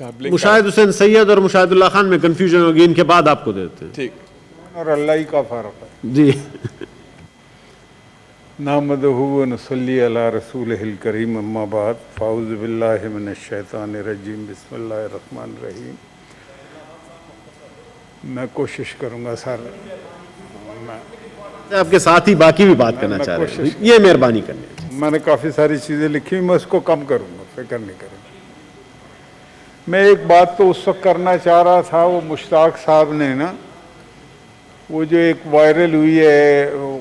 मुशाहिद हुसैन सैयद और मुशाहिदुल्लाह खान में कंफ्यूजन होगी, इनके बाद आपको देते हैं। ठीक। और अल्लाह ही का फ़र्क है जी। नहमदुहु व नसल्ली अला रसूलिहिल करीम, अम्मा बाद, फ़ाऊज़ु बिल्लाहि मिनश शैतानिर रजीम, बिस्मिल्लाहिर रहमानिर रहीम। मैं कोशिश करूँगा सर, मैं आपके साथ ही बाकी भी बात करना चाह रहे हैं, ये मेहरबानी करनी। मैंने काफ़ी सारी चीज़ें लिखी, मैं उसको कम करूँगा, फिक्र नहीं करेंगे। मैं एक बात तो उस वक्त करना चाह रहा था, वो मुश्ताक साहब ने ना वो जो एक वायरल हुई है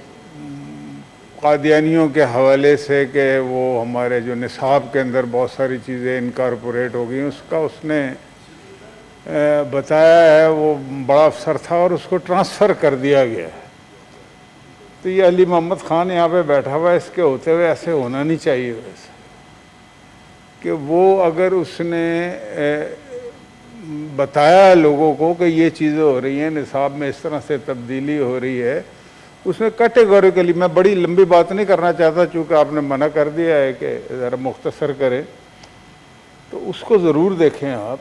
कादियानियों के हवाले से कि वो हमारे जो निसाब के अंदर बहुत सारी चीज़ें इनकॉर्पोरेट हो गई, उसका उसने बताया है वो बड़ा अफसर था और उसको ट्रांसफ़र कर दिया गया है। तो ये अली मोहम्मद ख़ान यहाँ पे बैठा हुआ है, इसके होते हुए ऐसे होना नहीं चाहिए वैसे कि वो अगर उसने बताया लोगों को कि ये चीज़ें हो रही हैं, निसाब में इस तरह से तब्दीली हो रही है, उसमें कैटेगोरिकली, मैं बड़ी लंबी बात नहीं करना चाहता चूँकि आपने मना कर दिया है कि ज़रा मुख्तसर करें, तो उसको ज़रूर देखें आप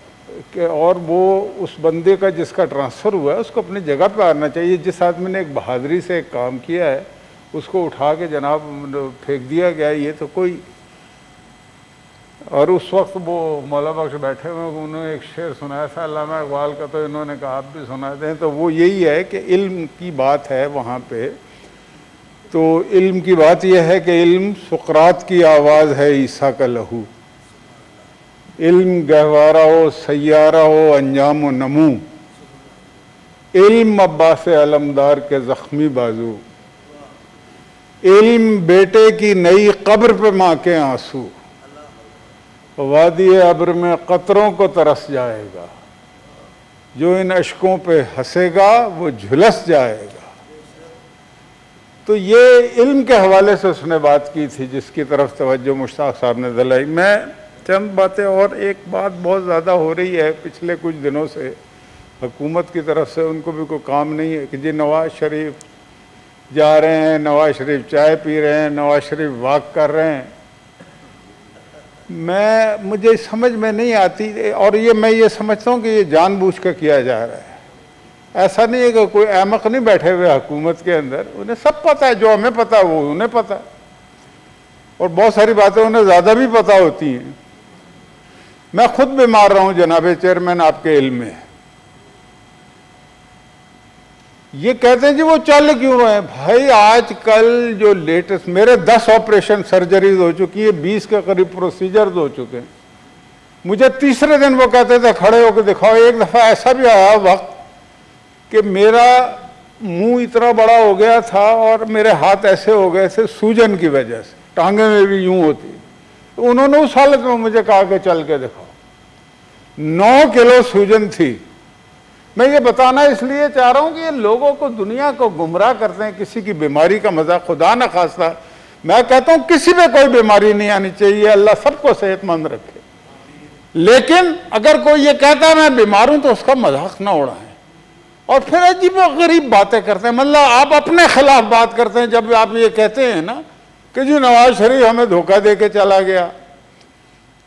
कि और वो उस बंदे का जिसका ट्रांसफ़र हुआ है उसको अपनी जगह पे आना चाहिए। जिस आदमी ने एक बहादुरी से एक काम किया है उसको उठा के जनाब फेंक दिया गया, ये तो कोई। और उस वक्त वो मौला बख्श बैठे हुए, उन्होंने एक शेर सुनाया था अल्लामा इकबाल का, तो इन्होंने कहा आप भी सुना दें। तो वो यही है कि इल्म की बात है वहाँ पे। तो इल्म की बात यह है कि इल्म सुकरात की आवाज़ है ईसा का लहू, इल्म गहवारा हो सैयारा हो अंजाम व नमू, इल्म अब्बास अलमदार के ज़ख्मी बाजू, इल्म बेटे की नई कब्र पे माँ के आंसू, वादी अब्र में कतरों को तरस जाएगा, जो इन अशकों पे हंसेगा वो झुलस जाएगा। तो ये इल्म के हवाले से उसने बात की थी जिसकी तरफ तवज्जो मुश्ताक साहब ने दिलाई। मैं चंद बातें, और एक बात बहुत ज़्यादा हो रही है पिछले कुछ दिनों से हुकूमत की तरफ से, उनको भी कोई काम नहीं है कि जी नवाज़ शरीफ जा रहे हैं, नवाज़ शरीफ चाय पी रहे हैं, नवाज़ शरीफ वॉक कर रहे हैं। मुझे समझ में नहीं आती, और ये मैं ये समझता हूँ कि ये जानबूझ कर किया जा रहा है। ऐसा नहीं है कि कोई अहमक नहीं बैठे हुए हुकूमत के अंदर, उन्हें सब पता है, जो हमें पता है वो उन्हें पता है, और बहुत सारी बातें उन्हें ज़्यादा भी पता होती हैं। मैं खुद बीमार रहा हूँ जनाब चेयरमैन, आपके इल्म में। ये कहते हैं जी वो चल क्यों रहे हैं भाई, आजकल जो लेटेस्ट, मेरे 10 ऑपरेशन सर्जरीज हो चुकी है, 20 के करीब प्रोसीजर्स हो चुके हैं। मुझे तीसरे दिन वो कहते थे खड़े होकर दिखाओ। एक दफ़ा ऐसा भी आया वक्त कि मेरा मुंह इतना बड़ा हो गया था और मेरे हाथ ऐसे हो गए थे सूजन की वजह से, टांगे में भी यूं होती। तो उन्होंने उस हालत में मुझे कहा कि चल के दिखाओ। 9 किलो सूजन थी। मैं ये बताना इसलिए चाह रहा हूँ कि ये लोगों को, दुनिया को गुमराह करते हैं किसी की बीमारी का मजाक। खुदा न खास्ता मैं कहता हूँ किसी पे कोई बीमारी नहीं आनी चाहिए, अल्लाह सबको सेहतमंद रखे। लेकिन अगर कोई ये कहता है मैं बीमार हूँ तो उसका मजाक ना उड़ाएं। और फिर अजीब व गरीब बातें करते हैं, मतलब आप अपने खिलाफ बात करते हैं जब आप ये कहते हैं ना कि जी नवाज शरीफ हमें धोखा दे के चला गया।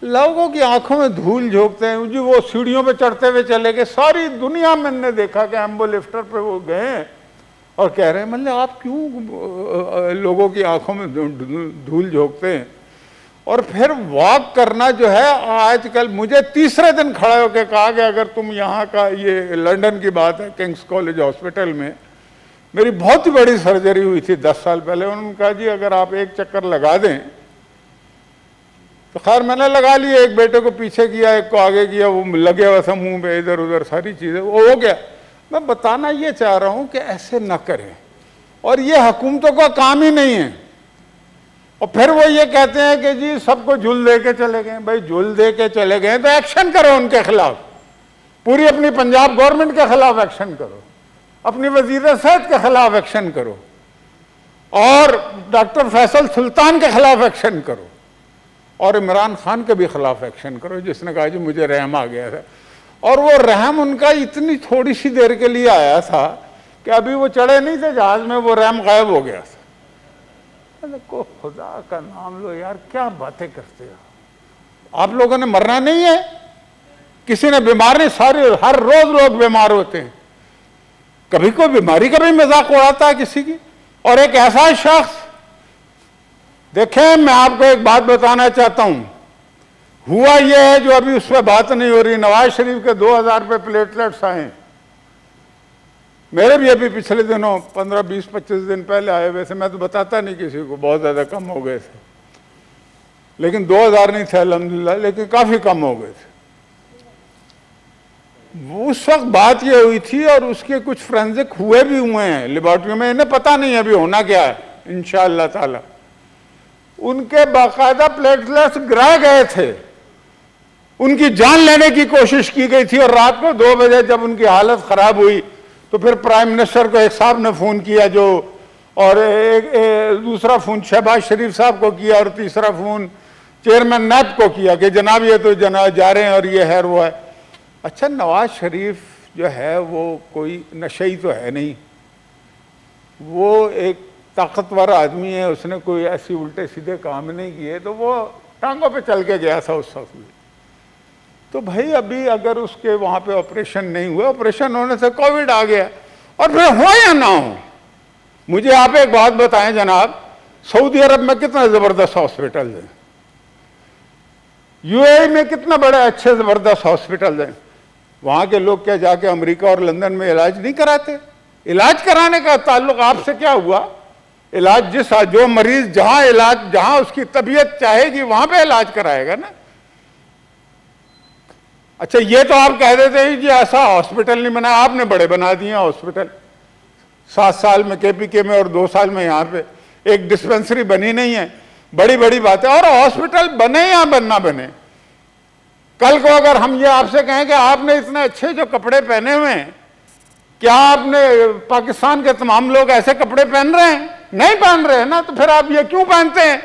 लोगों की आंखों में धूल झोंकते हैं जी, वो सीढ़ियों पे चढ़ते हुए चले गए। सारी दुनिया में मैंने देखा कि एम्बो लिफ्टर पे वो गए और कह रहे हैं, मतलब आप क्यों लोगों की आंखों में धूल झोंकते हैं। और फिर वॉक करना जो है आजकल, मुझे तीसरे दिन खड़ा होकर कहा कि अगर तुम यहाँ का, ये लंदन की बात है, किंग्स कॉलेज हॉस्पिटल में मेरी बहुत ही बड़ी सर्जरी हुई थी 10 साल पहले। उन्होंने कहा जी अगर आप एक चक्कर लगा दें, तो खैर मैंने लगा लिया, एक बेटे को पीछे किया, एक को आगे किया, वो लगे हुआ था मुंह पे, इधर उधर सारी चीज़ें, वो हो गया। मैं बताना ये चाह रहा हूँ कि ऐसे ना करें, और ये हुकूमतों का काम ही नहीं है। और फिर वो ये कहते हैं कि जी सबको झूल दे के चले गए। भाई झूल दे के चले गए तो एक्शन करो उनके खिलाफ, पूरी अपनी पंजाब गवर्नमेंट के खिलाफ एक्शन करो, अपनी वजीर सेहत के खिलाफ एक्शन करो, और डॉक्टर फैसल सुल्तान के खिलाफ एक्शन करो, और इमरान खान के भी खिलाफ एक्शन करो जिसने कहा जी मुझे रहम आ गया था। और वो रहम उनका इतनी थोड़ी सी देर के लिए आया था कि अभी वो चढ़े नहीं थे जहाज में, वो रहम गायब हो गया था। को खुदा का नाम लो यार, क्या बातें करते हो आप। लोगों ने मरना नहीं है, किसी ने बीमार नहीं, सारे हर रोज लोग बीमार होते हैं, कभी कोई बीमारी का भी मजाक उड़ाता है किसी की। और एक ऐसा शख्स, देखें मैं आपको एक बात बताना चाहता हूं, हुआ यह है जो अभी उस पर बात नहीं हो रही, नवाज शरीफ के 2000 पे प्लेटलेट्स आए, मेरे भी अभी पिछले दिनों 15, 20, 25 दिन पहले आए। वैसे मैं तो बताता नहीं किसी को, बहुत ज्यादा कम हो गए थे, लेकिन 2000 नहीं थे अल्हम्दुलिल्लाह, लेकिन काफी कम हो गए थे। उस वक्त बात ये हुई थी और उसके कुछ फोरेंसिक हुए भी हुए हैं लेबोरेटरी में, इन्हें पता नहीं अभी होना क्या है, इंशाअल्लाह ताला। उनके बाकायदा प्लेटलेट्स गिराए गए थे, उनकी जान लेने की कोशिश की गई थी। और रात को 2 बजे जब उनकी हालत खराब हुई तो फिर प्राइम मिनिस्टर को एक साहब ने फोन किया जो, और दूसरा फोन शहबाज शरीफ साहब को किया, और तीसरा फोन चेयरमैन नैब को किया कि जनाब ये तो जा रहे हैं और ये है वो है। अच्छा, नवाज शरीफ जो है वो कोई नशई तो है नहीं, वो एक ताकतवर आदमी है, उसने कोई ऐसी उल्टे सीधे काम नहीं किए, तो वो टांगों पे चल के गया था उस वक्त में। तो भाई अभी अगर उसके वहां पे ऑपरेशन नहीं हुआ, ऑपरेशन होने से कोविड आ गया, और फिर हो या ना हो, मुझे आप एक बात बताएं जनाब, सऊदी अरब में कितना जबरदस्त हॉस्पिटल है, यूएई में कितना बड़े अच्छे जबरदस्त हॉस्पिटल हैं, वहां के लोग क्या जाके अमेरिका और लंदन में इलाज नहीं कराते? इलाज कराने का ताल्लुक आपसे क्या हुआ? इलाज जो मरीज जहां उसकी तबीयत चाहेगी वहां पे इलाज कराएगा ना। अच्छा, ये तो आप कह देते हैं कि ऐसा हॉस्पिटल नहीं बना, आपने बड़े बना दिए हॉस्पिटल, 7 साल में केपीके में और 2 साल में यहाँ पे एक डिस्पेंसरी बनी नहीं है, बड़ी बड़ी बात है। और हॉस्पिटल बने या बनना बने, कल को अगर हम ये आपसे कहें कि आपने इतने अच्छे जो कपड़े पहने हुए हैं, क्या आपने पाकिस्तान के तमाम लोग ऐसे कपड़े पहन रहे हैं? नहीं पहन रहे हैं ना, तो फिर आप ये क्यों पहनते हैं?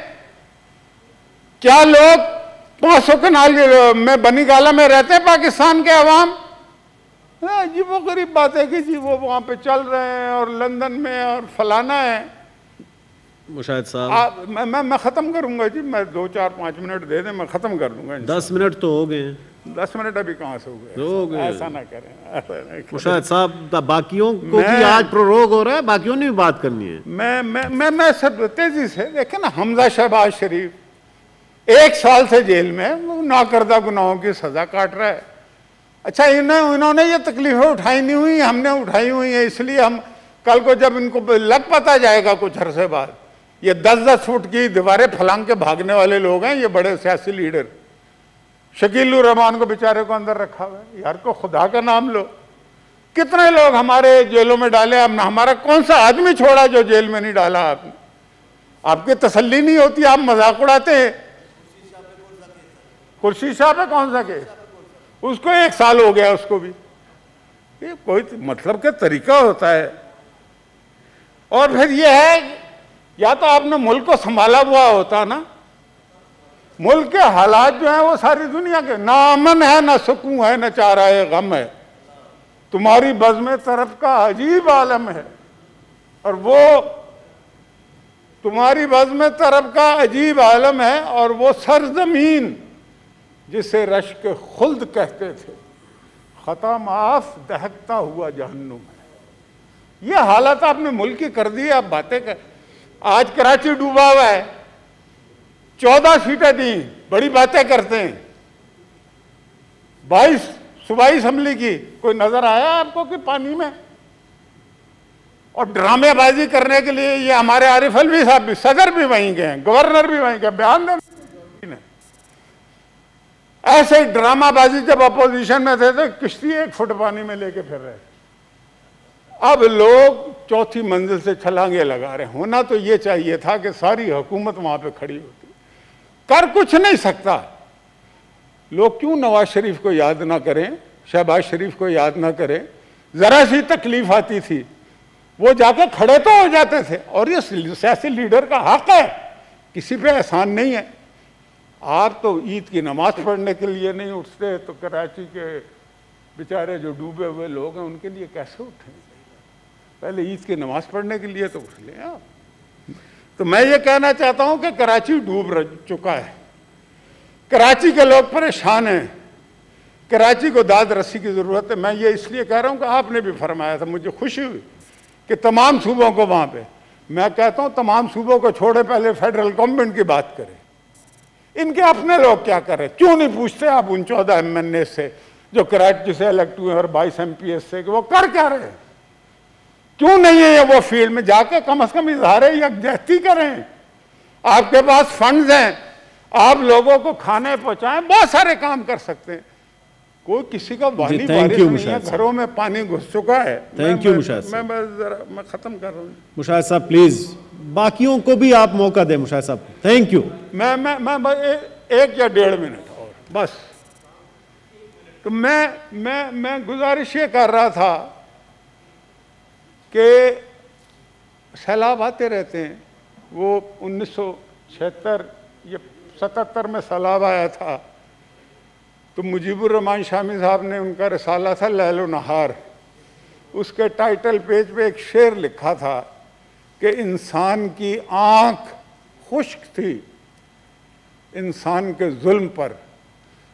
क्या लोग 500 कनाल में बनी गाला में रहते हैं पाकिस्तान के अवाम? जी वो गरीब बात है कि जी वो वहां पे चल रहे हैं और लंदन में और फलाना है। मुशाहिद साहब, मैं खत्म करूंगा जी, मैं 2, 4, 5 मिनट दे दें, मैं खत्म कर दूंगा। 10 मिनट तो हो गए। 10 मिनट अभी कहाँ से हो गए? ऐसा ना करें, ऐसा ना करें। मुशाहिद साहब, बाकियों को भी आज प्रोरोग हो रहा है, बाकियों ने भी बात करनी है। मैं सब तेजी से देखें ना, हमजा शहबाज शरीफ 1 साल से जेल में नाकर्दा गुनाहों की सजा काट रहा है। अच्छा, इन्होंने ये तकलीफें उठाई नहीं हुई, हमने उठाई हुई है, इसलिए हम कल को जब इनको लग पता जाएगा कुछ अरसे बाद, ये 10-10 फुट की दीवारें फलांग के भागने वाले लोग हैं, ये बड़े सियासी लीडर। शकीलुर रहमान को बेचारे को अंदर रखा हुआ है, यार को खुदा का नाम लो। कितने लोग हमारे जेलों में डाले, अब हमारा कौन सा आदमी छोड़ा जो जेल में नहीं डाला आपने? आपकी तसल्ली नहीं होती, आप मजाक उड़ाते हैं। कुर्सी शाह पे कौन सा केस? उसको 1 साल हो गया, उसको भी। ये कोई मतलब का तरीका होता है? और फिर ये है, या तो आपने मुल्क को संभाला हुआ होता ना, मुल्क के हालात जो हैं वो सारी दुनिया के, ना अमन है, ना सुकून है, ना चारा है, गम है, तुम्हारी बज़्म तरफ का अजीब आलम है। और वो तुम्हारी बज़्म तरफ का अजीब आलम है, और वो सरजमीन जिसे रश्क खुल्द कहते थे, खता माफ दहकता हुआ जहन्नुम है। ये हालत आपने मुल्क की कर दी। आप बातें कर, आज कराची डूबा हुआ है, 14 सीटें दी, बड़ी बातें करते हैं। 22 सूबाई असम्बली की, कोई नजर आया आपको कि पानी में? और ड्रामेबाजी करने के लिए ये हमारे आरिफ अलवी साहब भी, सदर भी वहीं गए, गवर्नर भी वहीं गए, बयान देने। ऐसे ड्रामाबाजी जब अपोजिशन में थे तो किश्ती 1 फुट पानी में लेके फिर रहे। अब लोग 4थी मंजिल से छलांगे लगा रहे। होना तो ये चाहिए था कि सारी हुकूमत वहां पे खड़ी होती, कर कुछ नहीं सकता। लोग क्यों नवाज शरीफ को याद ना करें, शहबाज शरीफ को याद ना करें? जरा सी तकलीफ आती थी वो जाके खड़े तो हो जाते थे। और ये सियासी लीडर का हक है, किसी पे एहसान नहीं है। आप तो ईद की नमाज पढ़ने के लिए नहीं उठते, तो कराची के बेचारे जो डूबे हुए लोग हैं उनके लिए कैसे उठेंगे? पहले ईद की नमाज पढ़ने के लिए तो उठ लें आप। तो मैं ये कहना चाहता हूं कि कराची डूब चुका है, कराची के लोग परेशान हैं, कराची को दाद रस्सी की ज़रूरत है। मैं ये इसलिए कह रहा हूँ कि आपने भी फरमाया था, मुझे खुशी हुई कि तमाम सूबों को वहाँ पे, मैं कहता हूँ तमाम सूबों को छोड़े, पहले फेडरल गवर्नमेंट की बात करें। इनके अपने लोग क्या करें? क्यों नहीं पूछते आप उन 14 MNA से जो कराची से इलेक्ट हुए और 22 MPs से कि वो कर क्या रहे? क्यों नहीं है वो फील्ड में जाके कम से कम इजहार यकजहती करें? आपके पास फंड्स हैं, आप लोगों को खाने पहुंचाएं, बहुत सारे काम कर सकते हैं। कोई किसी का वाली बारिश नहीं है, घरों में पानी घुस चुका है। थैंक यू मुशाहिद साहब। मैं खत्म कर रहा हूँ। मुशाहिद साहब प्लीज बाकियों को भी आप मौका दें। मुशाहिद साहब थैंक यू। मैं 1 या 1.5 मिनट और बस। तो मैं गुजारिश ये कर रहा था कि सैलाब आते रहते हैं। वो 1976 या 77 में सैलाब आया था, तो मुजीबुर रहमान शामी साहब ने उनका रिसाला था लैलो नहार, उसके टाइटल पेज पे एक शेर लिखा था कि इंसान की आंख खुश्क थी इंसान के जुल्म पर,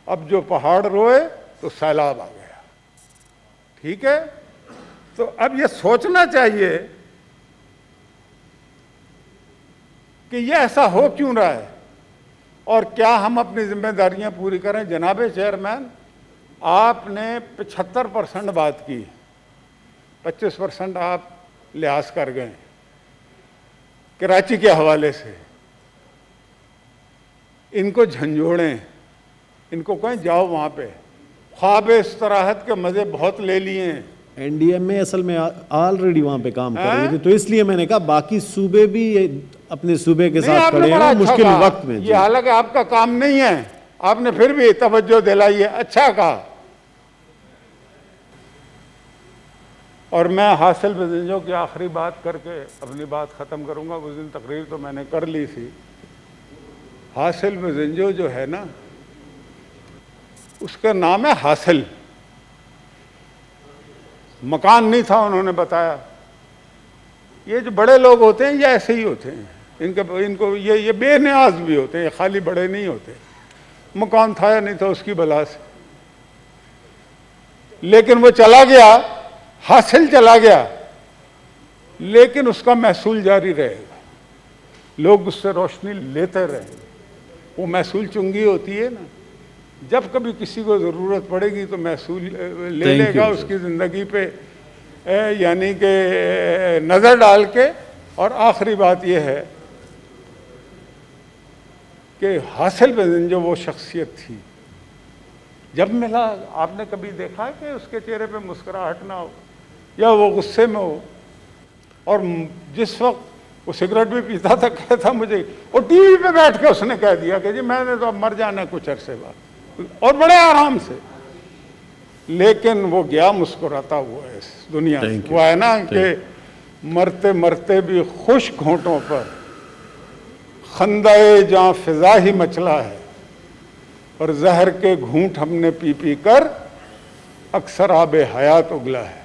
अब जो पहाड़ रोए तो सैलाब आ गया। ठीक है, तो अब ये सोचना चाहिए कि ये ऐसा हो क्यों रहा है और क्या हम अपनी जिम्मेदारियां पूरी करें। जनाबे चेयरमैन, आपने 75% बात की, 25% आप लिहाज कर गए कराची के हवाले से। इनको झंझोड़ें, इनको कहें जाओ वहाँ पे, ख्वाब इस्तराहत के मज़े बहुत ले लिए हैं। NDMA असल में ऑलरेडी वहाँ पे काम कर रही थी, तो इसलिए मैंने कहा बाकी सूबे भी अपने सूबे के साथ खड़े हैं मुश्किल वक्त में। ये हालांकि आपका काम नहीं है, आपने फिर भी तवज्जो दिलाई है, अच्छा कहा। और मैं हासिल बजिंजो की आखिरी बात करके अपनी बात ख़त्म करूँगा। उस दिन तकरीर तो मैंने कर ली थी। हासिल बजिंजो जो है ना, उसका नाम है हासिल, मकान नहीं था उन्होंने बताया। ये जो बड़े लोग होते हैं ये ऐसे ही होते हैं, इनको ये बेनियाज भी होते हैं, ये खाली बड़े नहीं होते। मकान था या नहीं था उसकी बला से, लेकिन वो चला गया, हासिल चला गया, लेकिन उसका महसूल जारी रहेगा, लोग उससे रोशनी लेते रहेंगे। वो महसूल चुंगी होती है ना, जब कभी किसी को ज़रूरत पड़ेगी तो महसूल ले लेगा उसकी ज़िंदगी पे, यानी कि नज़र डाल के। और आखिरी बात यह है कि हासिल बजिंजो वो शख्सियत थी, जब मिला आपने कभी देखा है कि उसके चेहरे पे मुस्कुराहट ना हो या वो गुस्से में हो। और जिस वक्त वो सिगरेट भी पीता था, कहता मुझे, और टीवी पे बैठ के उसने कह दिया कि जी मैंने तो अब मर जाना है कुछ अरसे बाद, और बड़े आराम से। लेकिन वो गया मुस्कुराता हुआ है इस दुनिया से। वो है ना कि मरते मरते भी खुश घोंटों पर खंदाए जहाँ फिजा ही मचला है, और जहर के घूंट हमने पी पी कर अक्सर आबे हयात उगला है।